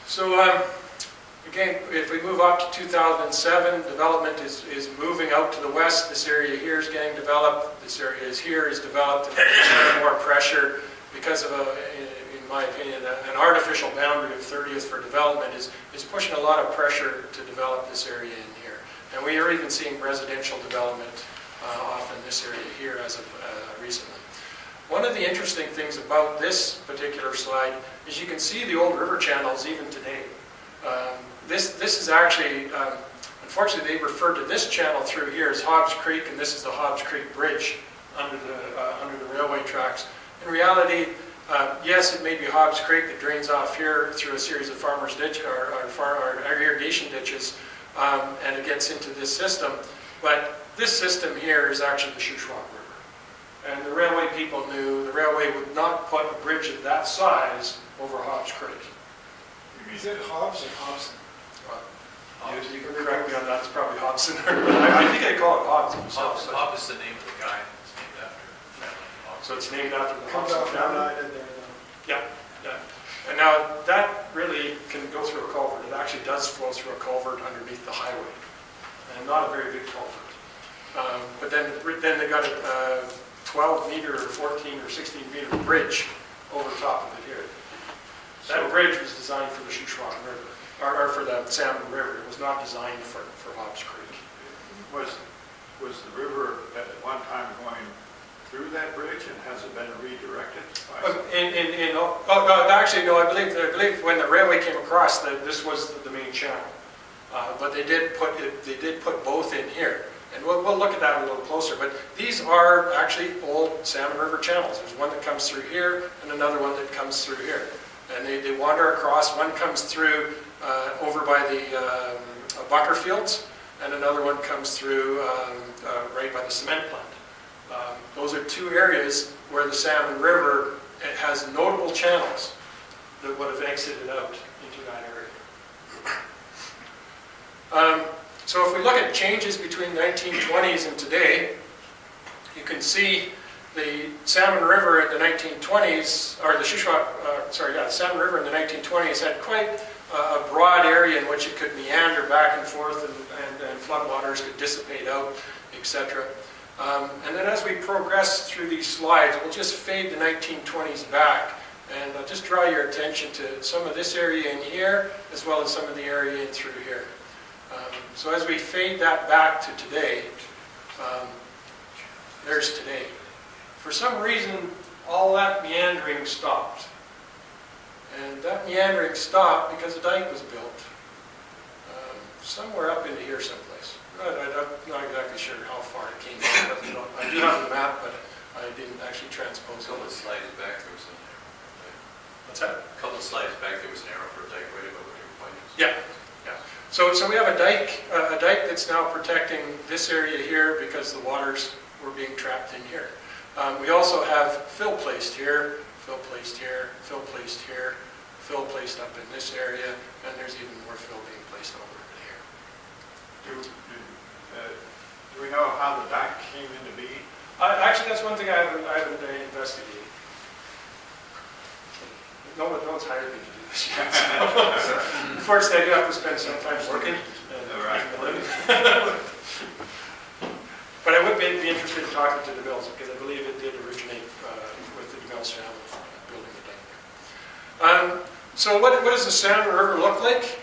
So again, if we move up to 2007, development is moving out to the west. This area here is getting developed. This area here is developed, and there's more pressure because of in my opinion, an artificial boundary of 30th for development is pushing a lot of pressure to develop this area in here. And we are even seeing residential development off in this area here as of recently. One of the interesting things about this particular slide is you can see the old river channels even today. This is actually, unfortunately, they refer to this channel through here as Hobbs Creek, and this is the Hobbs Creek Bridge under the railway tracks. In reality, yes, it may be Hobbs Creek that drains off here through a series of farmers' ditch or irrigation ditches, and it gets into this system. But this system here is actually the Shuswap River. And the railway people knew the railway would not put a bridge of that size over Hobbs Creek. Is it Hobbs or Hobson? You can correct me on that, it's probably Hobson. I think they call it Hobbs themselves. Hobbs is the name of the guy. It's named after family. So it's named after the Comes Hobson out from family? that in there. Yeah, yeah. And now that really can go through a culvert. It actually does flow through a culvert underneath the highway. And not a very big culvert. But then they got a 12 meter or 14 or 16 meter bridge over top of it here. That bridge was designed for the Shuswap River, or for the Salmon River. It was not designed for Hobbs Creek. Was the river at one time going through that bridge, and has it been redirected? Actually, no. I believe when the railway came across, this was the main channel. But they did put both in here, and we'll look at that a little closer. But these are actually old Salmon River channels. There's one that comes through here, and another one that comes through here. And they wander across. One comes through over by the bucker fields, and another one comes through right by the cement plant. Those are two areas where the Salmon River has notable channels that would have exited out into that area. So if we look at changes between the 1920s and today, you can see the Salmon River in the 1920s, or the the Salmon River in the 1920s had quite a broad area in which it could meander back and forth, and floodwaters could dissipate out, etc. And then as we progress through these slides, we'll just fade the 1920s back, and I'll just draw your attention to some of this area in here, as well as some of the area in through here. So as we fade that back to today, there's today. For some reason, all that meandering stopped. And that meandering stopped because a dike was built somewhere up into here someplace. I'm not exactly sure how far it came from. I do have the map, but I didn't actually transpose it. A couple of slides back, there was an arrow. What's that? A couple of slides back, there was an arrow for a dike right above what your point is. Yeah. Yeah. So we have a dike that's now protecting this area here because the waters were being trapped in here. We also have fill placed here, fill placed here, fill placed here, fill placed up in this area, and there's even more fill being placed over here. Do we know how the dike came into being? Actually, that's one thing I haven't investigated. No one's hired me to do this yet. So, unfortunately, I do have to spend some time working. But I would be interested in talking to the Mills, because I believe it did originate with the Mills family building the dike there. So what does the Salmon River look like?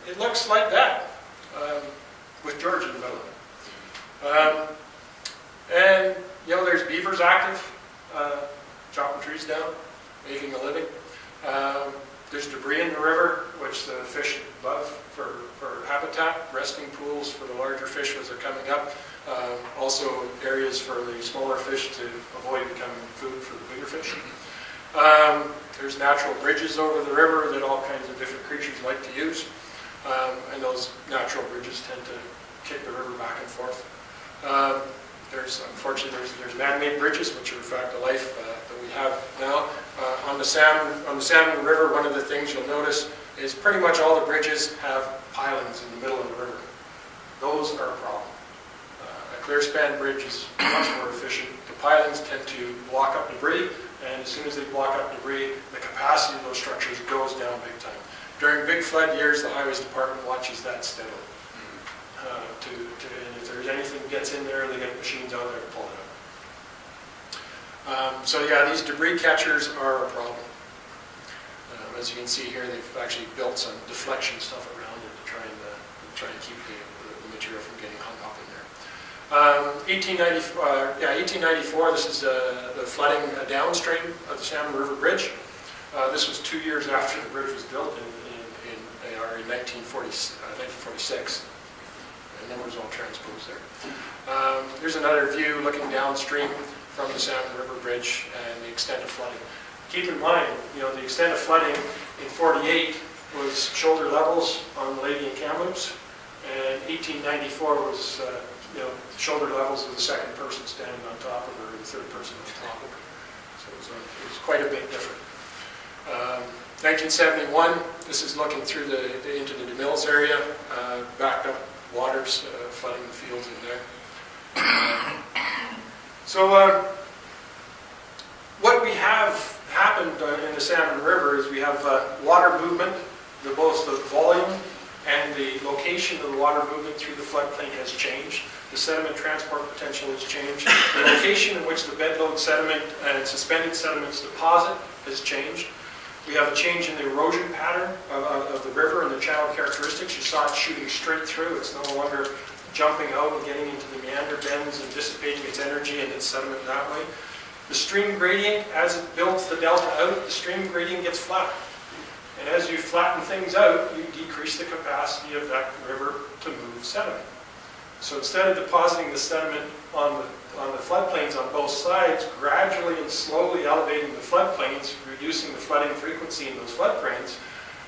It looks like that, with George in the middle of it. And, there's beavers active, chopping trees down, making a living. There's debris in the river, which the fish love for habitat, resting pools for the larger fish as they're coming up. Also areas for the smaller fish to avoid becoming food for the bigger fish. There's natural bridges over the river that all kinds of different creatures like to use. And those natural bridges tend to kick the river back and forth. Unfortunately, there's man-made bridges, which are in fact the life that we have now. On the Salmon River, one of the things you'll notice is pretty much all the bridges have pilings in the middle of the river. Those are a problem. A clear span bridge is much more efficient. The pilings tend to block up debris, and as soon as they block up debris, the capacity of those structures goes down big time. During big flood years, the highways department watches that steadily. And if there's anything gets in there, they get machines out there to pull it out. So yeah, these debris catchers are a problem. As you can see here, they've actually built some deflection stuff around it to try and keep the material from getting hung up in there. 1894, this is the flooding downstream of the Salmon River Bridge. This was 2 years after the bridge was built in 1946. The numbers all transposed there. Here's another view looking downstream from the Salmon River Bridge and the extent of flooding. Keep in mind, the extent of flooding in 48 was shoulder levels on the Lady and Kamloops, and 1894 was shoulder levels of the second person standing on top of her, or the third person on top of her. So it was quite a bit different. 1971, this is looking through into the DeMills area, backed up waters flooding the fields in there. What we have happened in the Salmon River is we have water movement, both the volume and the location of the water movement through the floodplain has changed. The sediment transport potential has changed. The location in which the bedload sediment and suspended sediments deposit has changed. We have a change in the erosion pattern of the river and the channel characteristics. You saw it shooting straight through. It's no longer jumping out and getting into the meander bends and dissipating its energy and its sediment that way. The stream gradient, as it builds the delta out, the stream gradient gets flatter. And as you flatten things out, you decrease the capacity of that river to move sediment. So instead of depositing the sediment on the floodplains on both sides, gradually and slowly elevating the floodplains, reducing the flooding frequency in those floodplains,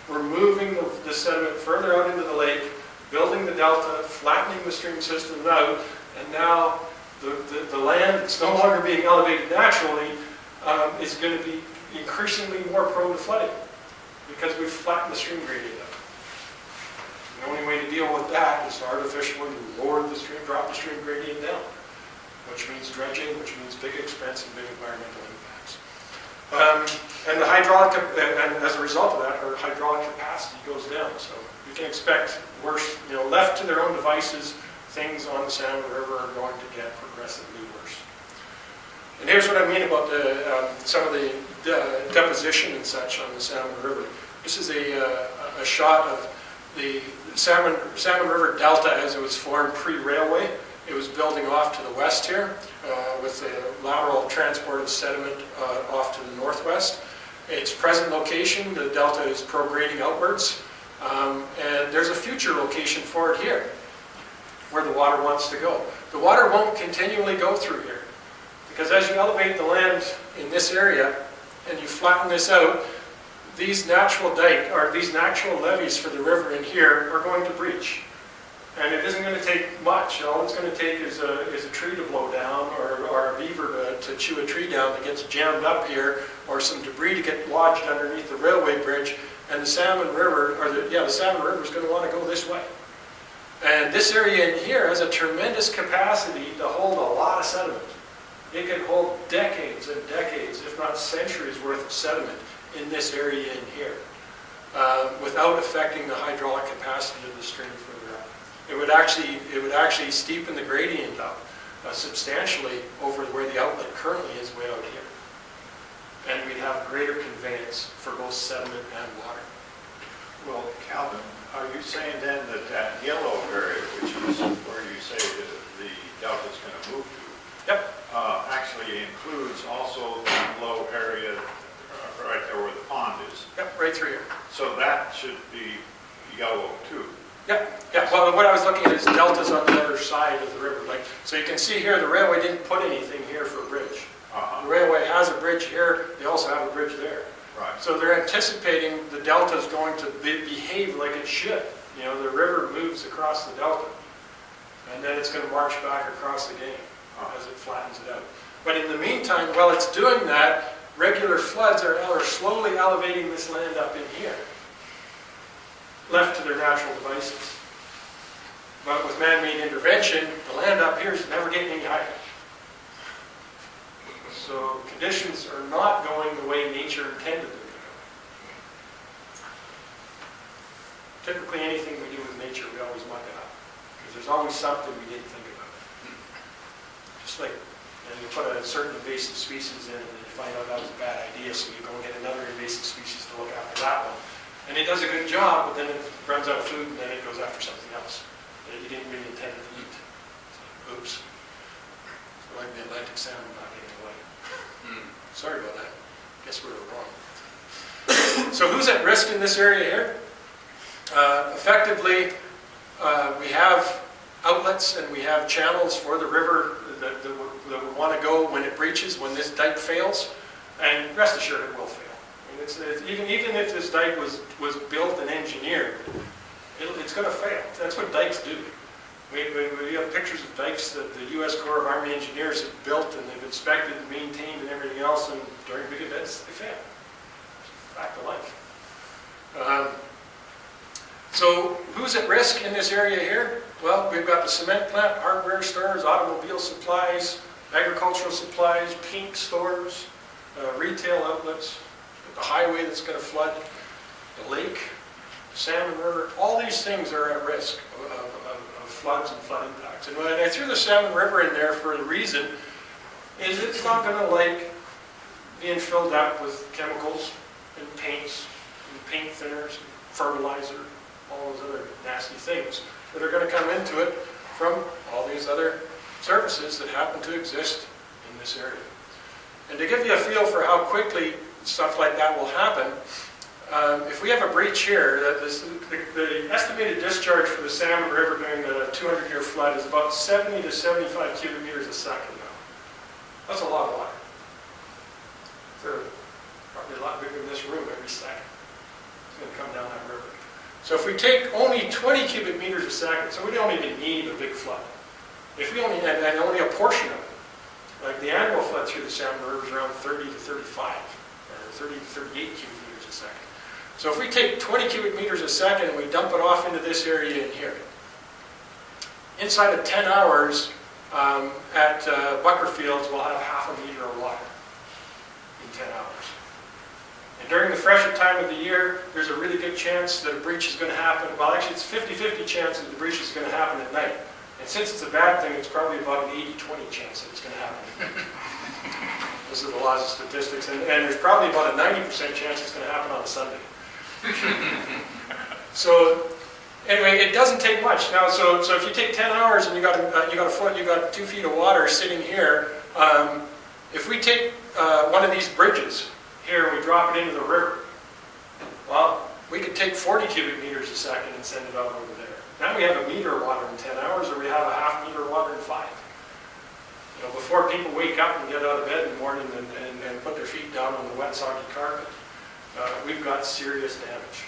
we're moving the sediment further out into the lake, building the delta, flattening the stream system out, and now the land that's no longer being elevated naturally is going to be increasingly more prone to flooding because we've flattened the stream gradient out. The only way to deal with that is to artificially drop the stream gradient down, which means dredging, which means big expense and big environmental impacts. And the hydraulic, and as a result of that, our hydraulic capacity goes down. So you can expect worse, left to their own devices, things on the Salmon River are going to get progressively worse. And here's what I mean about some of the deposition and such on the Salmon River. This is a shot of the Salmon River Delta as it was formed pre-railway. It was building off to the west here with the lateral transport of sediment off to the northwest. Its present location, the delta is prograding outwards, and there's a future location for it here, where the water wants to go. The water won't continually go through here, because as you elevate the land in this area and you flatten this out, these natural levees for the river in here are going to breach. And it isn't going to take much. All it's going to take is a tree to blow down, or a beaver to chew a tree down that gets jammed up here, or some debris to get lodged underneath the railway bridge, and the Salmon River, the Salmon River is going to want to go this way. And this area in here has a tremendous capacity to hold a lot of sediment. It can hold decades and decades, if not centuries worth of sediment in this area in here, without affecting the hydraulic capacity of the stream further up. It would actually steepen the gradient up substantially over where the outlet currently is way out here. And we'd have greater conveyance for both sediment and water. Well, Calvin, are you saying then that yellow area, which is where you say the delta is going to move to, Yep. Actually includes also the low area right there where the pond is? Yep, right through here. So that should be yellow too? Yeah. Well, what I was looking at is deltas on the other side of the river. So you can see here, the railway didn't put anything here for a bridge. The railway has a bridge here. They also have a bridge there. Right. So they're anticipating the delta is going to behave like it should. The river moves across the delta, and then it's going to march back across again as it flattens it out. But in the meantime, while it's doing that, regular floods are slowly elevating this land up in here, left to their natural devices. But with man-made intervention, the land up here is never getting any higher. So conditions are not going the way nature intended them typically anything we do with nature, we always muck it up. Because there's always something we didn't think about. Just like, you put a certain invasive species in and you find out that was a bad idea, so you go and get another invasive species to look after that one. And it does a good job, but then it runs out of food and then it goes after something else that you didn't really intend it to eat. So, oops. It's like the Atlantic salmon not getting away. Sorry about that. Guess we were wrong. So who's at risk in this area here? Effectively, we have outlets and we have channels for the river that we want to go when it breaches, when this dike fails, and rest assured it will fail. I mean, even if this dike was built and engineered, it's going to fail. That's what dikes do. We have pictures of dikes that the U.S. Corps of Army Engineers have built and they've inspected and maintained and everything else, and during big events, they fail. Fact of life. So who's at risk in this area here? Well, we've got the cement plant, hardware stores, automobile supplies, agricultural supplies, paint stores, retail outlets, the highway that's going to flood, the lake, the Salmon River. All these things are at risk of floods and flood impacts. And when I threw the Salmon River in there for the reason is it's not going to like being filled up with chemicals and paints and paint thinners, and fertilizer, all those other nasty things that are going to come into it from all these other surfaces that happen to exist in this area. And to give you a feel for how quickly stuff like that will happen, if we have a breach here, the estimated discharge for the Salmon River during the 200-year flood is about 70 to 75 cubic meters a second now. That's a lot of water. So probably a lot bigger than this room every second. It's going to come down that river. So if we take only 20 cubic meters a second, so we don't even need a big flood. If we only had only a portion of it, like the annual flood through the Salmon River is around 30 to 35, or 30 to 38 cubic meters a second. So if we take 20 cubic meters a second and we dump it off into this area in here, inside of 10 hours at Buckerfields, we'll have half a meter of water in 10 hours. And during the freshet time of the year, there's a really good chance that a breach is going to happen. Well, actually, it's 50-50 chance that the breach is going to happen at night. And since it's a bad thing, it's probably about an 80-20 chance that it's going to happen at night. Those are the laws of statistics. And there's probably about a 90% chance it's going to happen on a Sunday. So, anyway, it doesn't take much. Now, so if you take 10 hours and you got a foot, you got 2 feet of water sitting here, if we take one of these bridges here and we drop it into the river, well, we could take 40 cubic meters a second and send it out over there. Now we have a meter of water in 10 hours, or we have a half meter of water in 5. You know, before people wake up and get out of bed in the morning and put their feet down on the wet, soggy carpet, we've got serious damage.